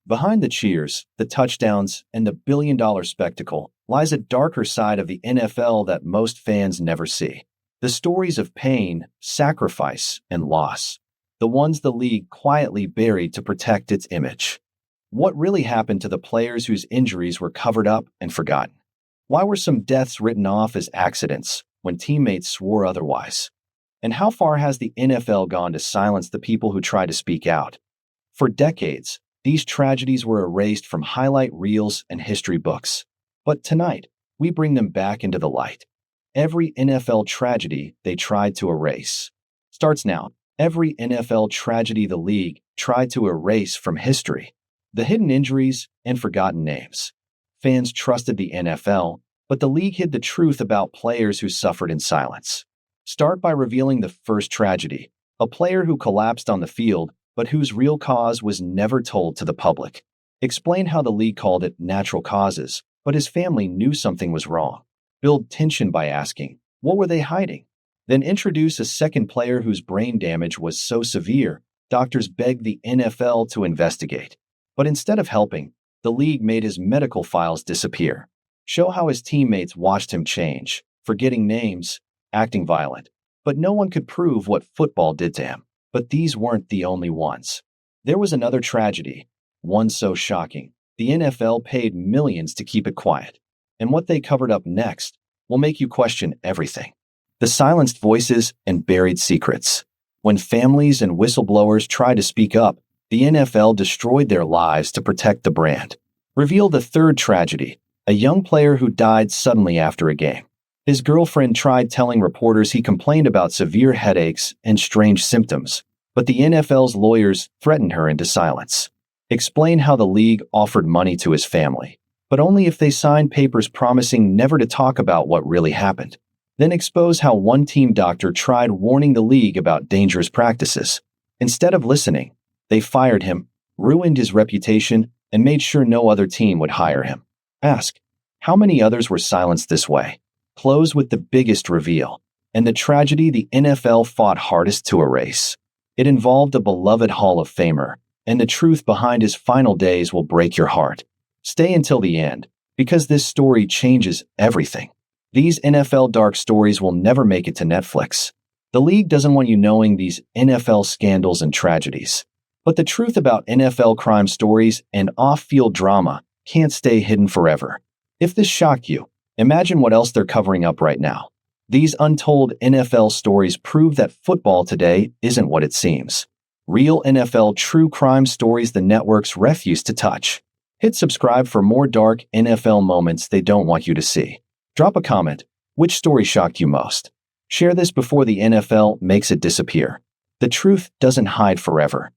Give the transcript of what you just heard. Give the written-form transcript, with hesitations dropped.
Behind the cheers, the touchdowns, and the billion-dollar spectacle lies a darker side of the NFL that most fans never see. The stories of pain, sacrifice, and loss. The ones the league quietly buried to protect its image. What really happened to the players whose injuries were covered up and forgotten? Why were some deaths written off as accidents when teammates swore otherwise? And how far has the NFL gone to silence the people who try to speak out? For decades, these tragedies were erased from highlight reels and history books. But tonight, we bring them back into the light. Every NFL tragedy they tried to erase. Starts now. Every NFL tragedy the league tried to erase from history. The hidden injuries and forgotten names. Fans trusted the NFL, but the league hid the truth about players who suffered in silence. Start by revealing the first tragedy, a player who collapsed on the field, but whose real cause was never told to the public. Explain how the league called it natural causes, but his family knew something was wrong. Build tension by asking, what were they hiding? Then introduce a second player whose brain damage was so severe, doctors begged the NFL to investigate. But instead of helping, the league made his medical files disappear. Show how his teammates watched him change, forgetting names, acting violent. But no one could prove what football did to him. But these weren't the only ones. There was another tragedy, one so shocking, the NFL paid millions to keep it quiet. And what they covered up next will make you question everything. The silenced voices and buried secrets. When families and whistleblowers tried to speak up, the NFL destroyed their lives to protect the brand. Reveal the third tragedy, a young player who died suddenly after a game. His girlfriend tried telling reporters he complained about severe headaches and strange symptoms, but the NFL's lawyers threatened her into silence. Explain how the league offered money to his family, but only if they signed papers promising never to talk about what really happened. Then expose how one team doctor tried warning the league about dangerous practices. Instead of listening, they fired him, ruined his reputation, and made sure no other team would hire him. Ask, how many others were silenced this way? Close with the biggest reveal, and the tragedy the NFL fought hardest to erase. It involved a beloved Hall of Famer, and the truth behind his final days will break your heart. Stay until the end, because this story changes everything. These NFL dark stories will never make it to Netflix. The league doesn't want you knowing these NFL scandals and tragedies. But the truth about NFL crime stories and off-field drama can't stay hidden forever. If this shocked you, imagine what else they're covering up right now. These untold NFL stories prove that football today isn't what it seems. Real NFL true crime stories the networks refuse to touch. Hit subscribe for more dark NFL moments they don't want you to see. Drop a comment. Which story shocked you most? Share this before the NFL makes it disappear. The truth doesn't hide forever.